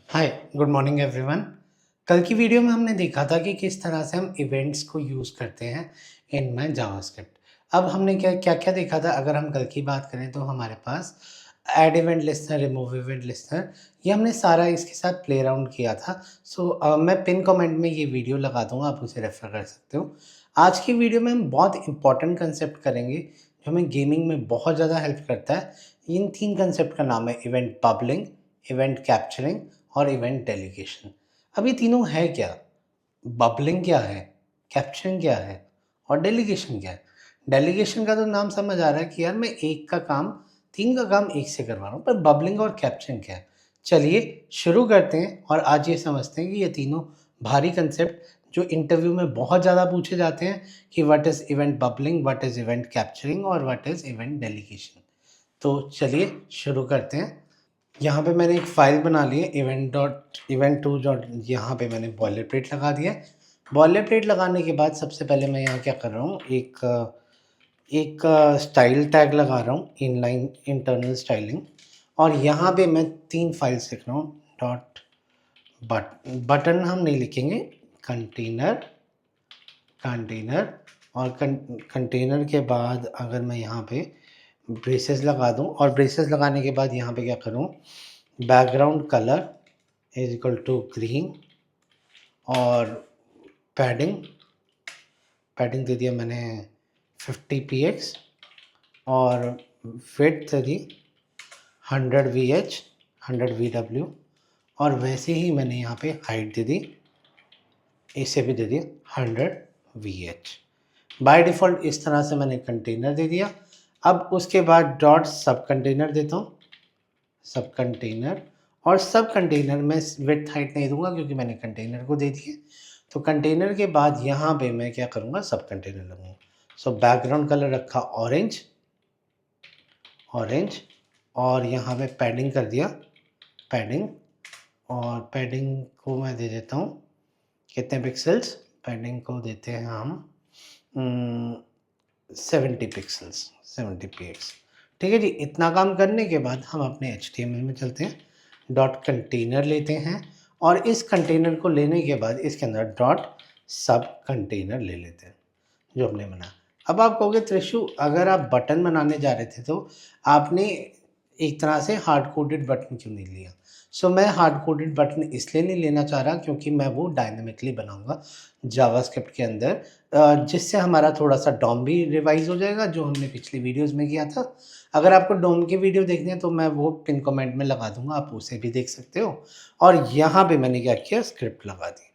हाय, good morning everyone. कल की video में हमने देखा था कि किस तरह से हम इवेंट्स को यूज़ करते हैं इन माय जावास्क्रिप्ट। अब हमने क्या-क्या देखा था। अगर हम कल की बात करें तो हमारे पास add event listener, remove event listener, ये हमने सारा इसके साथ प्ले अराउंड किया था। मैं पिन कमेंट में ये वीडियो लगा दूँगा, आप उसे रेफ़र कर सकते हो। आज की वीडियो में हम बहुत इंपॉर्टेंट कंसेप्ट करेंगे, जो हमें गेमिंग में बहुत ज़्यादा हेल्प करता है। इन 3 कंसेप्ट का नाम है इवेंट बबलिंग, इवेंट कैप्चरिंग और इवेंट डेलीगेशन। अब ये तीनों है क्या? बबलिंग क्या है? कैप्चरिंग क्या है? और डेलीगेशन क्या है? डेलीगेशन का तो नाम समझ आ रहा है कि यार मैं एक का काम 3 का काम एक से करवा रहा हूँ, पर बबलिंग और कैप्चरिंग क्या है? चलिए शुरू करते हैं और आज ये समझते हैं कि ये तीनों भारी कंसेप्ट जो इंटरव्यू में बहुत ज़्यादा पूछे जाते हैं कि what is event bubbling, what is event capturing और व्हाट इज़ इवेंट डेलीगेशन। तो चलिए शुरू करते हैं। यहाँ पे मैंने एक फ़ाइल बना ली है इवेंट टू डॉट, यहाँ पे मैंने बॉयलरप्लेट लगा दिया है। बॉयलरप्लेट लगाने के बाद सबसे पहले मैं यहाँ क्या कर रहा हूँ, एक स्टाइल टैग लगा रहा हूँ, इनलाइन इंटरनल स्टाइलिंग। और यहाँ पे मैं 3 फाइल्स लिख रहा हूँ। डॉट बटन हम नहीं लिखेंगे, कंटेनर कंटेनर और कंटेनर के बाद अगर मैं यहाँ पे ब्रेसेस लगा दूँ और ब्रेसेस लगाने के बाद यहाँ पे क्या करूँ, background colour is equal to green और पैडिंग पैडिंग दे दिया मैंने 50 px और विड्थ दे दी 100 vh 100 vw और वैसे ही मैंने यहाँ पे हाइट दे दी, इसे भी दे दिया 100 vh। बाय डिफ़ॉल्ट इस तरह से मैंने कंटेनर दे दिया। अब उसके बाद डॉट सब कंटेनर देता हूँ, सब कंटेनर। और सब कंटेनर में विड्थ हाइट नहीं दूंगा क्योंकि मैंने कंटेनर को दे दिए। तो कंटेनर के बाद यहाँ पे मैं क्या करूँगा, सब कंटेनर लगूँगा। सो बैकग्राउंड कलर रखा ऑरेंज ऑरेंज और यहाँ पे पैडिंग कर दिया पैडिंग, और पैडिंग को मैं दे देता हूँ कितने पिक्सल्स, पैडिंग को देते हैं हम 70 पिक्सल्स, 70 px। ठीक है जी। इतना काम करने के बाद हम अपने HTML में चलते हैं, डॉट कंटेनर लेते हैं और इस कंटेनर को लेने के बाद इसके अंदर डॉट सब कंटेनर ले लेते हैं जो हमने बनाया। अब आप कहोगे त्रिशु, अगर आप बटन बनाने जा रहे थे तो आपने एक तरह से हार्ड कोडेड बटन क्यों नहीं लिया? मैं हार्ड कोडेड बटन इसलिए नहीं लेना चाह रहा क्योंकि मैं वो डायनामिकली बनाऊंगा जावास्क्रिप्ट के अंदर, जिससे हमारा थोड़ा सा डॉम भी रिवाइज हो जाएगा जो हमने पिछली वीडियोस में किया था। अगर आपको डॉम की वीडियो देखनी है तो मैं वो पिन कमेंट में लगा दूंगा, आप उसे भी देख सकते हो। और यहाँ पे मैंने क्या किया, स्क्रिप्ट लगा दी।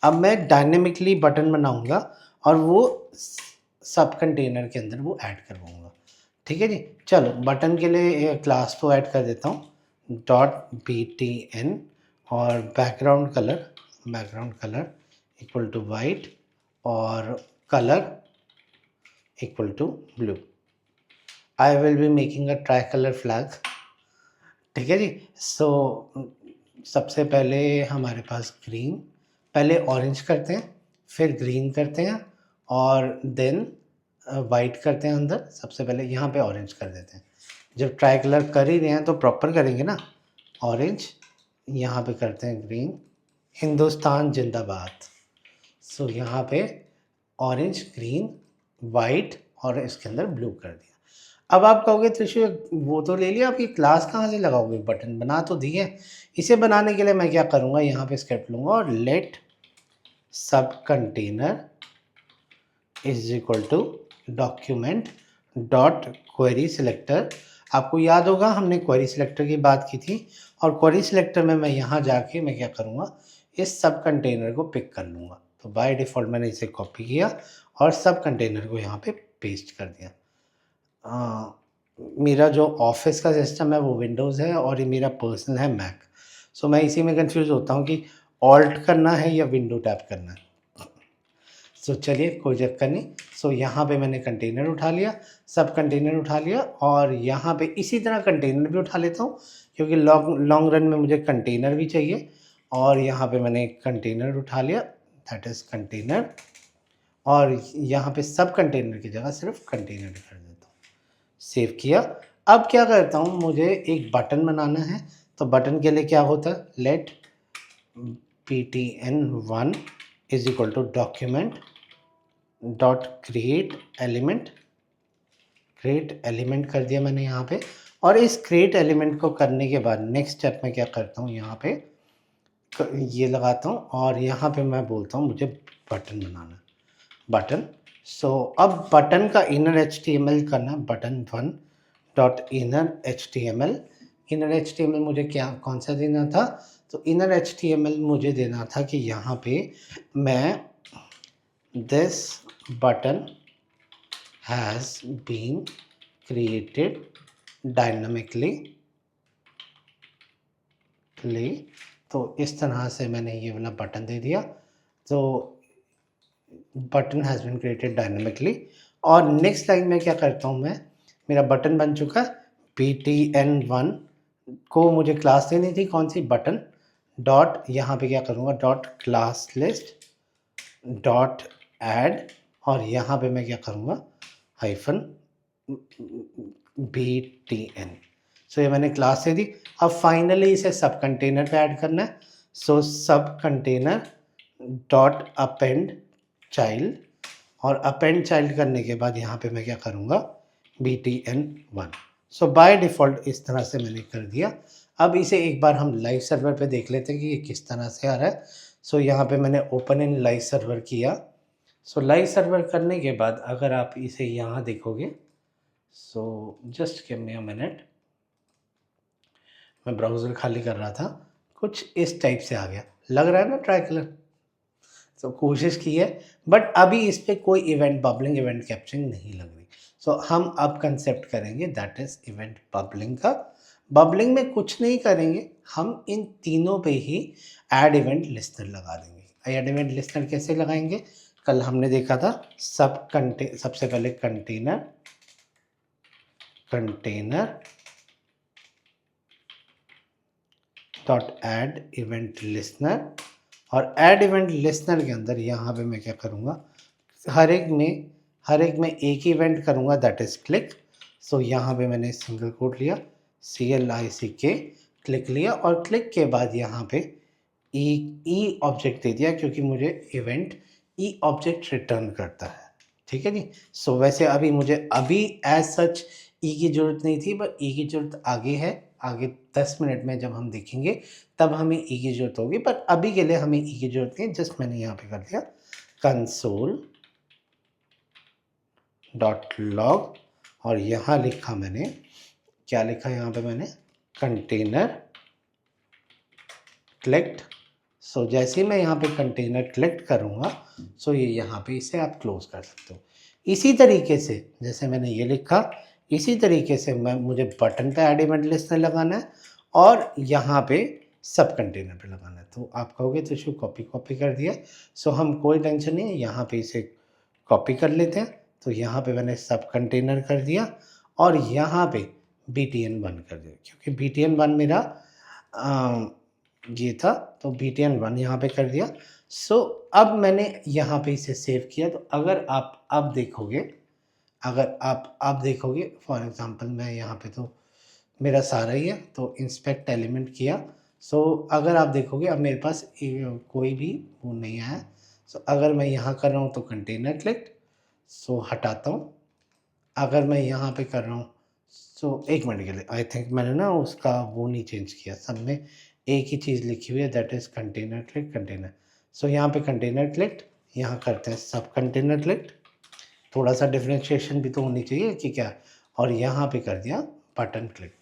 अब मैं डायनेमिकली बटन बनाऊंगा और वो सब कंटेनर के अंदर वो ऐड करवाऊंगा। ठीक है जी। चलो बटन के लिए क्लास तो ऐड कर देता हूँ, डॉट btn और background colour equal to white और colour equal to blue. I will be making a tri colour flag. ठीक है जी। सबसे पहले हमारे पास ग्रीन, पहले ऑरेंज करते हैं, फिर ग्रीन करते हैं और देन वाइट करते हैं अंदर। सबसे पहले यहाँ पे ऑरेंज कर देते हैं। जब ट्राई कलर कर ही रहे हैं तो प्रॉपर करेंगे ना, ऑरेंज, यहाँ पे करते हैं ग्रीन, हिंदुस्तान जिंदाबाद। यहाँ पे ऑरेंज, ग्रीन, वाइट और इसके अंदर ब्लू कर दिया। अब आप कहोगे त्रिशु वो तो ले लिया, आप ये क्लास कहाँ से लगाओगे, बटन बना तो दिए। इसे बनाने के लिए मैं क्या करूँगा, यहाँ पे स्क्रिप्ट लूँगा और let sub container is equal to document dot query selector. आपको याद होगा हमने क्वेरी सिलेक्टर की बात की थी, और क्वेरी सिलेक्टर में मैं यहाँ जाके मैं क्या करूँगा, इस सब कंटेनर को पिक कर लूँगा। तो बाय डिफ़ॉल्ट मैंने इसे कॉपी किया और सब कंटेनर को यहाँ पे पेस्ट कर दिया। मेरा जो ऑफिस का सिस्टम है वो विंडोज़ है और ये मेरा पर्सनल है मैक। मैं इसी में कंफ्यूज होता हूँ कि ऑल्ट करना है या विंडो टैप करना है। चलिए कोई चक्कर नहीं। यहाँ पे मैंने कंटेनर उठा लिया, सब कंटेनर उठा लिया और यहाँ पे इसी तरह कंटेनर भी उठा लेता हूँ क्योंकि लॉन्ग रन में मुझे कंटेनर भी चाहिए। और यहाँ पे मैंने कंटेनर उठा लिया, दैट इज़ कंटेनर, और यहाँ पे सब कंटेनर की जगह सिर्फ कंटेनर कर देता हूँ। सेव किया। अब क्या करता हूँ, मुझे एक बटन बनाना है, तो बटन के लिए क्या होता है, let btn1 is equal to document dot create element कर दिया मैंने यहाँ पे। और इस क्रिएट एलिमेंट को करने के बाद नेक्स्ट स्टेप में क्या करता हूँ, यहाँ पे ये लगाता हूँ और यहाँ पे मैं बोलता हूँ मुझे बटन बनाना, बटन। सो अब बटन का इनर HTML करना, button1 डॉट इनर HTML मुझे क्या कौन सा देना था, तो इनर HTML मुझे देना था कि यहाँ पे मैं this button has been created dynamically, तो इस तरह से मैंने ये वाला बटन दे दिया। तो button has been created dynamically. और नेक्स्ट लाइन में क्या करता हूँ मैं, मेरा बटन बन चुका, btn1 को मुझे क्लास देनी थी कौन सी, बटन डॉट, यहाँ पे क्या करूँगा dot class list dot add, और यहाँ पे मैं क्या करूँगा हाइफन btn। सो ये मैंने क्लास दे दी। अब फाइनली इसे सब कंटेनर पे ऐड करना है। सो सब कंटेनर डॉट अपेंड चाइल्ड, और अपेंड चाइल्ड करने के बाद यहाँ पे मैं क्या करूँगा btn1। सो बाय डिफ़ॉल्ट इस तरह से मैंने कर दिया। अब इसे एक बार हम लाइव सर्वर पे देख लेते हैं कि ये किस तरह से आ रहा है। सो यहाँ पे मैंने ओपन इन लाइव सर्वर किया। सो लाइव सर्वर करने के बाद अगर आप इसे यहाँ देखोगे, so just give me a minute, मैं ब्राउज़र खाली कर रहा था, कुछ इस टाइप से आ गया, लग रहा है ना ट्राई कलर। तो कोशिश की है बट अभी इस पर कोई इवेंट बबलिंग इवेंट कैप्चरिंग नहीं लग रही। सो हम अब कंसेप्ट करेंगे दैट इज़ इवेंट बबलिंग का। बबलिंग में कुछ नहीं करेंगे, हम इन तीनों पे ही ऐड इवेंट लिस्टनर लगा देंगे। ऐड इवेंट लिस्टनर कैसे लगाएंगे, कल हमने देखा था सबसे पहले container dot add event listener, और ऐड इवेंट लिस्टनर के अंदर यहाँ पे मैं क्या करूँगा, हर एक में एक ही इवेंट करूँगा दैट इज़ क्लिक। सो यहाँ पे मैंने सिंगल कोट लिया CLICK, क्लिक लिया, और क्लिक के बाद यहाँ पे ई ऑब्जेक्ट दे दिया क्योंकि मुझे इवेंट ई ऑब्जेक्ट रिटर्न करता है। ठीक है जी। सो वैसे अभी मुझे एज सच ई की ज़रूरत नहीं थी, बट ई की ज़रूरत आगे है, आगे 10 मिनट में जब हम देखेंगे तब हमें ई की ज़रूरत होगी, पर अभी के लिए हमें ई की ज़रूरत नहीं। जस्ट मैंने यहाँ पे कर दिया कंसोल डॉट लॉग, और यहाँ लिखा मैंने, क्या लिखा यहाँ पे मैंने, कंटेनर क्लिक्ड। सो जैसे ही मैं यहाँ पे कंटेनर क्लिक करूँगा, सो ये यहाँ पे इसे आप क्लोज कर सकते हो। इसी तरीके से जैसे मैंने ये लिखा, इसी तरीके से मुझे बटन पे ऐड इवेंट लिस्टनर लगाना है और यहाँ पे सब कंटेनर पे लगाना है। तो आप कहोगे तो इसको कॉपी कर दिया। सो हम कोई टेंशन नहीं है, यहाँ पे इसे कॉपी कर लेते हैं। तो यहाँ पे मैंने सब कंटेनर कर दिया और यहाँ पे btn1 कर दिया, क्योंकि btn1 मेरा ये था, तो btn1 यहाँ पे कर दिया। सो अब मैंने यहाँ पे इसे सेव किया। तो अगर आप अब देखोगे, फॉर एग्जांपल मैं यहाँ पे, तो मेरा सारा ही है, तो इंस्पेक्ट एलिमेंट किया। सो अगर आप देखोगे अब मेरे पास कोई भी वो नहीं आया। सो अगर मैं यहाँ कर रहा हूँ तो कंटेनर क्लिक, सो हटाता हूँ। अगर मैं यहाँ पे कर रहा हूँ, सो एक मिनट के लिए, आई थिंक मैंने ना उसका वो नहीं चेंज किया, सब में एक ही चीज़ लिखी हुई है that is container click container. So यहाँ पे कंटेनर क्लिक, यहाँ करते हैं सब कंटेनर क्लिक। थोड़ा सा डिफ्रेंशिएशन भी तो होनी चाहिए कि क्या, और यहाँ पे कर दिया बटन क्लिक।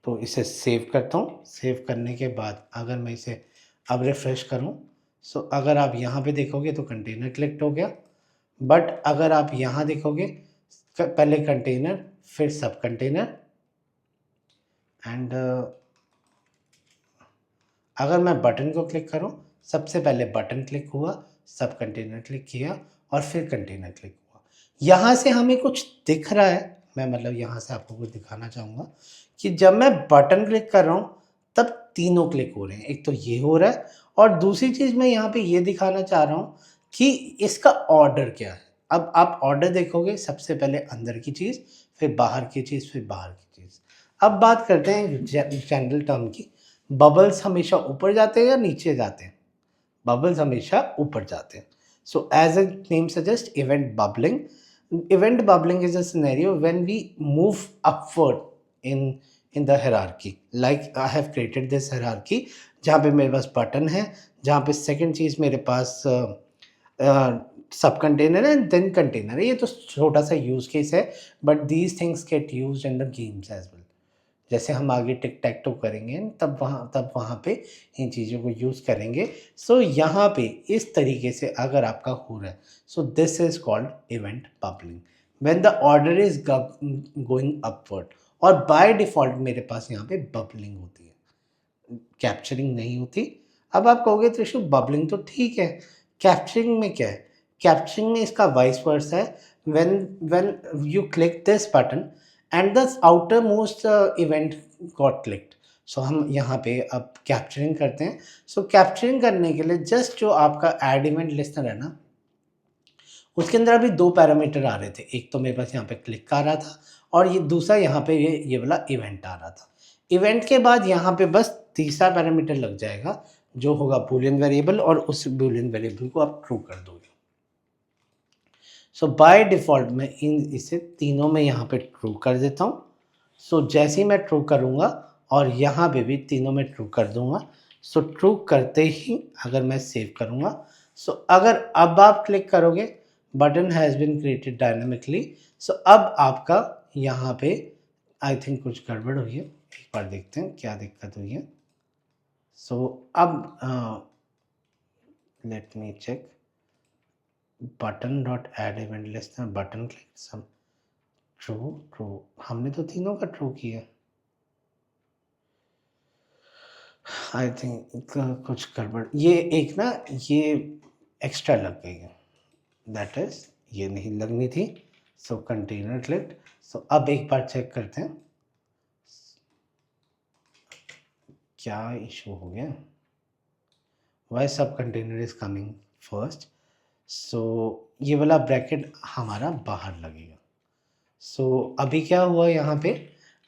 तो इसे सेव करता हूँ। सेव करने के बाद अगर मैं इसे अब रिफ़्रेश करूँ, सो अगर आप यहाँ पे देखोगे तो कंटेनर क्लिक हो गया। बट अगर आप यहाँ देखोगे, पहले कंटेनर फिर सब कंटेनर, एंड अगर मैं बटन को क्लिक करूँ, सबसे पहले बटन क्लिक हुआ, सब कंटेनर क्लिक किया और फिर कंटेनर क्लिक हुआ। यहाँ से हमें कुछ दिख रहा है, मैं मतलब यहाँ से आपको कुछ दिखाना चाहूँगा कि जब मैं बटन क्लिक कर रहा हूँ तब तीनों क्लिक हो रहे हैं। एक तो ये हो रहा है, और दूसरी चीज़ मैं यहाँ पे ये दिखाना चाह रहा हूँ कि इसका ऑर्डर क्या है। अब आप ऑर्डर देखोगे, सबसे पहले अंदर की चीज़, फिर बाहर की चीज़, फिर बाहर की चीज़। अब बात करते हैं जनरल टर्म की। बबल्स हमेशा ऊपर जाते हैं या नीचे जाते हैं? बबल्स हमेशा ऊपर जाते हैं. So as a name suggests, event bubbling. Event bubbling is a scenario when we move upward in the hierarchy. Like I have created this hierarchy जहाँ पे मेरे पास बटन है, जहाँ पे सेकंड चीज़ मेरे पास सब कंटेनर है एंड देन कंटेनर है. ये तो छोटा सा यूज केस है, but these things get used in the games as well. जैसे हम आगे टिक टैक टो करेंगे तब वहाँ पे इन चीज़ों को यूज़ करेंगे. सो यहाँ पे इस तरीके से अगर आपका हो रहा है, so this is called event bubbling when the order is going upward. और बाय डिफ़ॉल्ट मेरे पास यहाँ पे बबलिंग होती है, कैप्चरिंग नहीं होती. अब आप कहोगे त्रिशु बबलिंग तो ठीक है, कैप्चरिंग में क्या है? कैप्चरिंग में इसका वाइस वर्सा है. When you click this button and the outermost event got clicked. So हम यहाँ पे अब कैप्चरिंग करते हैं. सो कैप्चरिंग करने के लिए जस्ट जो आपका एड इवेंट लिस्टनर है ना, उसके अंदर अभी 2 पैरामीटर आ रहे थे. एक तो मेरे पास यहाँ पे क्लिक आ रहा था और ये दूसरा यहाँ पे ये वाला इवेंट आ रहा था. इवेंट के बाद यहाँ पे बस तीसरा पैरामीटर लग जाएगा जो होगा बूलियन वेरिएबल, और उस बूलियन वेरिएबल को आप ट्रू कर दोगे. सो बाय डिफ़ॉल्ट मैं इसे तीनों में यहाँ पे ट्रू कर देता हूँ. सो जैसे ही मैं ट्रू करूँगा और यहाँ पे भी तीनों में ट्रू कर दूँगा. सो ट्रू करते ही अगर मैं सेव करूँगा, सो अगर अब आप क्लिक करोगे button has been created dynamically. So अब आपका यहाँ पे आई थिंक कुछ गड़बड़ हुई है. एक बार देखते हैं क्या दिक्कत हुई है. सो अब let me check. Button dot add event listener button click some true. हमने तो तीनों का ट्रू किया. आई थिंक कुछ गड़बड़, ये एक ना ये एक्स्ट्रा लग गई है, दैट इज ये नहीं लगनी थी. सो कंटेनर क्लिक. सो अब एक बार चेक करते हैं क्या इशू हो गया. वाई सब कंटेनर इज कमिंग फर्स्ट. सो ये वाला ब्रैकेट हमारा बाहर लगेगा. सो अभी क्या हुआ यहाँ पे,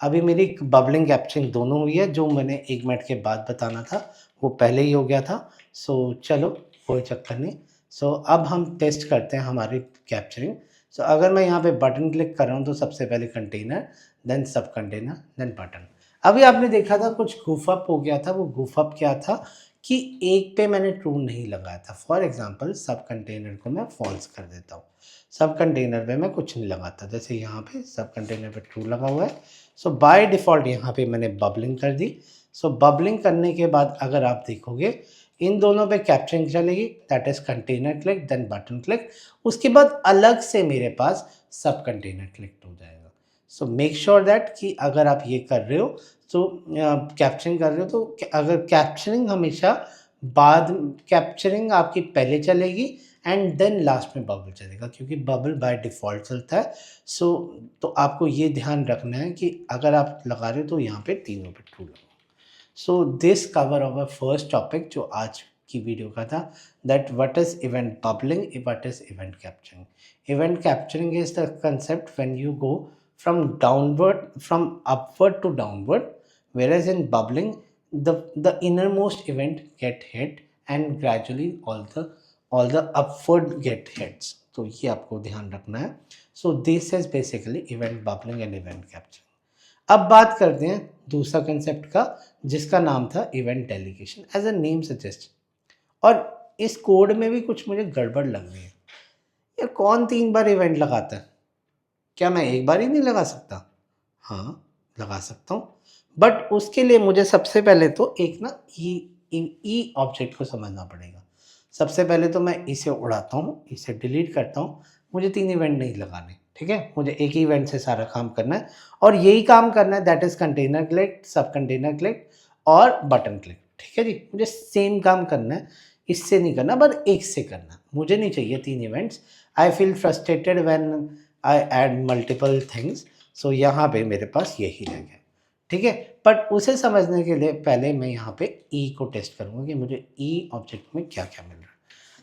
अभी मेरी बबलिंग कैप्चरिंग दोनों हुई है. जो मैंने 1 मिनट के बाद बताना था वो पहले ही हो गया था. सो चलो कोई चक्कर नहीं. सो अब हम टेस्ट करते हैं हमारी कैप्चरिंग. सो अगर मैं यहाँ पे बटन क्लिक कर रहा हूँ तो सबसे पहले कंटेनर, देन सब कंटेनर, देन बटन. अभी आपने देखा था कुछ goof up हो गया था. वो goof up क्या था कि एक पे मैंने ट्रू नहीं लगाया था. फॉर एग्जांपल सब कंटेनर को मैं फॉल्स कर देता हूँ. सब कंटेनर पे मैं कुछ नहीं लगाता, जैसे यहाँ पे सब कंटेनर पे ट्रू लगा हुआ है. सो बाय डिफ़ॉल्ट यहाँ पे मैंने बबलिंग कर दी. सो बबलिंग करने के बाद अगर आप देखोगे इन दोनों पे कैप्चरिंग चलेगी, that is container click then button click. उसके बाद अलग से मेरे पास सब कंटेनर क्लिक हो जाएगा. सो मेक श्योर दैट कि अगर आप ये कर रहे हो तो कैप्चरिंग कर रहे हो तो अगर कैप्चरिंग हमेशा कैप्चरिंग आपकी पहले चलेगी एंड देन लास्ट में बबल चलेगा, क्योंकि बबल बाय डिफ़ॉल्ट चलता है. सो तो आपको ये ध्यान रखना है कि अगर आप लगा रहे हो तो यहाँ पे तीनों पे ट्रू लगाओ. So this cover our first topic जो आज की वीडियो का था, that what is event bubbling, what is event capturing. Event capturing is the concept when you go from upward to downward, whereas in bubbling the innermost event get hit and gradually all the upward get hits. तो ये आपको ध्यान रखना है. So this is basically event bubbling and event capturing. अब बात करते हैं दूसरा कंसेप्ट का जिसका नाम था event delegation. As a name suggest, और इस कोड में भी कुछ मुझे गड़बड़ लग रही है. यार कौन 3 बार इवेंट लगाता है? क्या मैं एक बार ही नहीं लगा सकता? हाँ लगा सकता हूँ, बट उसके लिए मुझे सबसे पहले तो एक ना ई ऑब्जेक्ट को समझना पड़ेगा. सबसे पहले तो मैं इसे उड़ाता हूँ, इसे डिलीट करता हूँ. मुझे 3 इवेंट नहीं लगाने, ठीक है. मुझे एक ही इवेंट से सारा काम करना है और यही काम करना है, दैट इज़ कंटेनर क्लिक, सब कंटेनर क्लिक और बटन क्लिक. ठीक है जी, मुझे सेम काम करना है, इससे नहीं करना बट एक से करना. मुझे नहीं चाहिए 3 events. I feel frustrated when I add multiple things. So यहाँ पे मेरे पास यही रह गया, ठीक है. बट उसे समझने के लिए पहले मैं यहाँ पे ई को टेस्ट करूँगा कि मुझे ई ऑब्जेक्ट में क्या क्या मिल रहा है.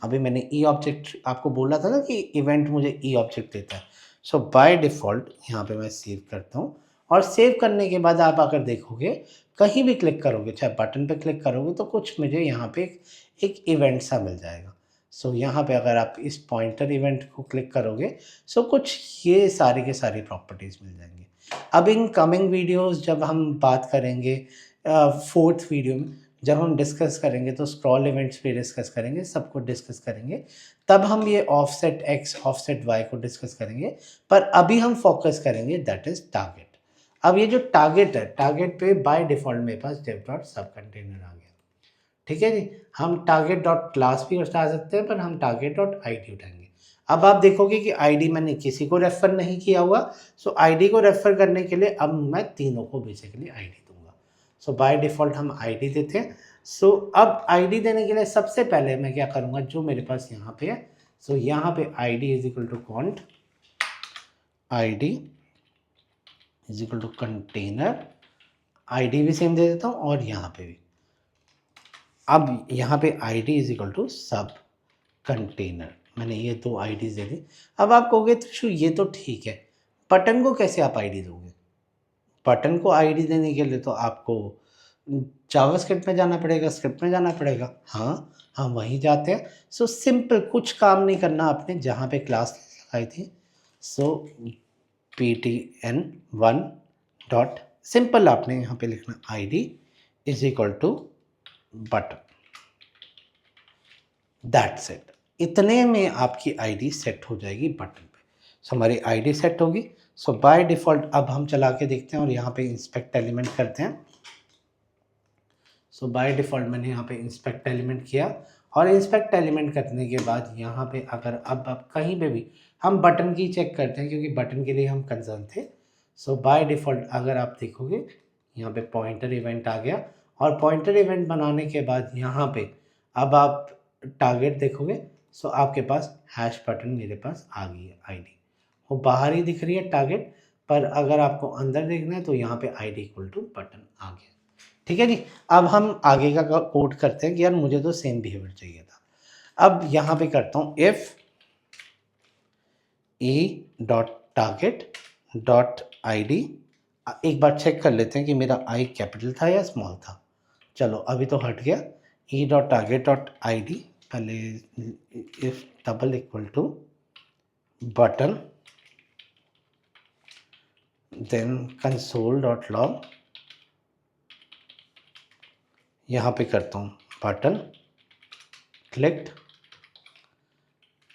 अभी मैंने ई ऑब्जेक्ट आपको बोला था ना कि इवेंट मुझे ई ऑब्जेक्ट देता है. सो बाय डिफ़ॉल्ट यहाँ पे मैं सेव करता हूँ और सेव करने के बाद आप अगर देखोगे कहीं भी क्लिक करोगे, चाहे बटन पे क्लिक करोगे तो कुछ मुझे यहाँ पे एक इवेंट सा मिल जाएगा। सो यहाँ पे अगर आप इस पॉइंटर इवेंट को क्लिक करोगे सो कुछ ये सारी के सारी प्रॉपर्टीज़ मिल जाएंगी। अब इन कमिंग वीडियोस जब हम बात करेंगे फोर्थ वीडियो में जब हम डिस्कस करेंगे तो स्क्रॉल इवेंट्स पे डिस्कस करेंगे, सब कुछ डिस्कस करेंगे, तब हम ये ऑफसेट एक्स ऑफसेट वाई को डिस्कस करेंगे। पर अभी हम फोकस करेंगे दैट इज टारगेट। अब ये जो टारगेट है, टारगेट पे बाय डिफ़ॉल्ट मेरे पास div डॉट सब कंटेनर आ गया। ठीक है जी, हम टारगेट डॉट क्लास भी उठा सकते हैं पर हम टारगेट डॉट आईडी उठाएंगे। अब आप देखोगे कि आईडी मैंने किसी को रेफर नहीं किया हुआ, सो आईडी को रेफर करने के लिए अब मैं तीनों को बेसिकली आईडी दूंगा। सो बाय डिफ़ॉल्ट हम आईडी देते हैं। सो अब आईडी देने के लिए सबसे पहले मैं क्या करूँगा, जो मेरे पास यहाँ पे है, सो यहाँ पे ID is equal to cont ID is equal to container, ID भी सेम दे देता हूँ और यहाँ पे भी। अब यहाँ पे ID is equal to sub container, मैंने ये दो आईडीज दे दी। अब आप कहोगे तो ये तो ठीक है, बटन को कैसे आप आईडी दोगे? बटन को आईडी देने के लिए तो आपको जावास्क्रिप्ट में जाना पड़ेगा, स्क्रिप्ट में जाना पड़ेगा। हाँ, हम वहीं जाते हैं। सो सिंपल, कुछ काम नहीं करना आपने, जहाँ पे क्लास लगाई थी सो ptn1 डॉट सिंपल आपने यहाँ पे लिखना ID is equal to button, that's it. इतने में आपकी आईडी सेट हो जाएगी बटन पे। सो हमारी आईडी सेट होगी। सो बाय डिफ़ॉल्ट अब हम चला के देखते हैं और यहाँ पे इंस्पेक्ट एलिमेंट करते हैं। सो बाय डिफ़ॉल्ट मैंने यहाँ पे इंस्पेक्ट एलिमेंट किया और इंस्पेक्ट एलिमेंट करने के बाद यहाँ पे अगर अब कहीं पे भी हम बटन की चेक करते हैं क्योंकि बटन के लिए हम कंसर्न थे। सो बाय डिफ़ॉल्ट अगर आप देखोगे यहाँ पे पॉइंटर इवेंट आ गया और पॉइंटर इवेंट बनाने के बाद यहाँ पे अब आप टारगेट देखोगे सो आपके पास हैश बटन मेरे पास आ गई है आईडी, वो बाहर ही दिख रही है टारगेट, पर अगर आपको अंदर देखना है तो यहाँ पे आईडी इक्वल टू बटन आ गया। ठीक है जी, अब हम आगे का कोड करते हैं कि यार मुझे तो सेम बिहेवियर चाहिए था। अब यहाँ पे करता हूँ if E dot target dot ID, एक बार चेक कर लेते हैं कि मेरा आई कैपिटल था या स्मॉल था। चलो अभी तो हट गया। E dot target dot ID, पहले if double equal to button then console dot log, यहाँ पे करता हूँ बटन क्लिक्ड,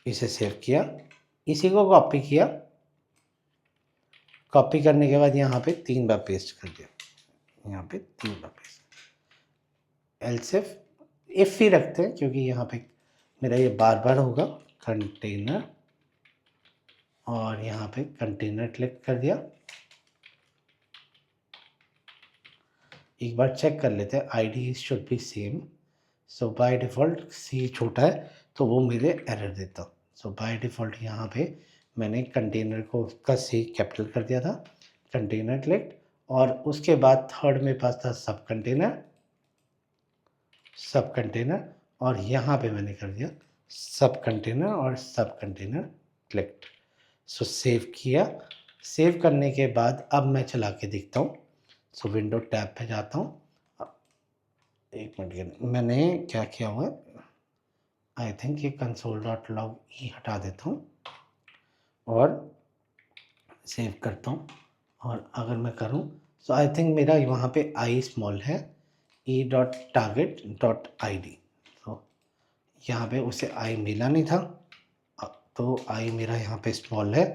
इसे सेव किया, इसी को कॉपी किया, कॉपी करने के बाद यहाँ पे 3 बार पेस्ट कर दिया, यहाँ पे 3 बार पेस्ट, एल्स इफ ही रखते हैं क्योंकि यहाँ पे मेरा ये बार बार होगा। कंटेनर और यहाँ पे कंटेनर क्लिक कर दिया। एक बार चेक कर लेते हैं ID should be same. So by default C छोटा है तो वो मेरे एरर देता। सो बाय डिफ़ॉल्ट यहाँ पे मैंने कंटेनर को का सी कैपिटल कर दिया था, कंटेनर क्लिक, और उसके बाद थर्ड मेरे पास था सब कंटेनर और यहाँ पे मैंने कर दिया सब कंटेनर और सब कंटेनर क्लिक्ड। सो सेव किया, सेव करने के बाद अब मैं चला के देखता हूँ। सो विंडो टैब पे जाता हूँ, एक मिनट के मैंने क्या किया हुआ है, आई थिंक ये कंसोल डॉट लॉग ही हटा देता हूँ और सेव करता हूँ। और अगर मैं करूँ सो आई थिंक मेरा वहाँ पे आई स्मॉल है, ई dot target dot I D, तो यहाँ पे उसे आई मिला नहीं था तो आई मेरा यहाँ पे स्मॉल है,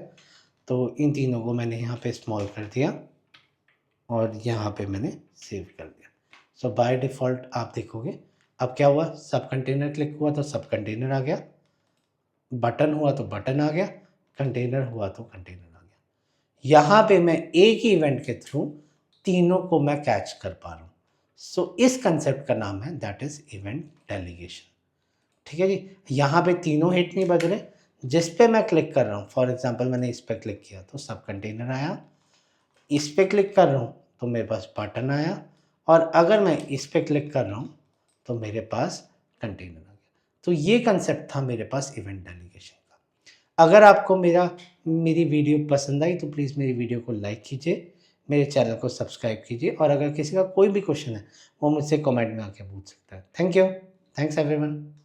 तो इन तीनों को मैंने यहाँ पे स्मॉल कर दिया और यहाँ पे मैंने सेव कर दिया। सो बाय डिफ़ॉल्ट आप देखोगे अब क्या हुआ, सब कंटेनर क्लिक हुआ तो सब कंटेनर आ गया, बटन हुआ तो बटन आ गया, कंटेनर हुआ तो कंटेनर आ गया। यहाँ पे मैं एक ही इवेंट के थ्रू तीनों को मैं कैच कर पा रहा हूँ। सो इस कंसेप्ट का नाम है दैट इज़ इवेंट डेलीगेशन। ठीक है जी, यहाँ पे तीनों हिट नहीं बज रहे, जिस पे मैं क्लिक कर रहा हूँ, फॉर एग्जांपल मैंने इस पर क्लिक किया तो सब कंटेनर आया, इस पे क्लिक कर रहा हूँ तो मेरे पास बटन आया, और अगर मैं इस पे क्लिक कर रहा हूँ तो मेरे पास कंटेनर आ गया। तो ये कंसेप्ट था मेरे पास इवेंट डेलीगेशन का। अगर आपको मेरी वीडियो पसंद आई तो प्लीज़ मेरी वीडियो को लाइक कीजिए, मेरे चैनल को सब्सक्राइब कीजिए और अगर किसी का कोई भी क्वेश्चन है वो मुझसे कमेंट में आके पूछ सकता है। Thank you. Thanks everyone.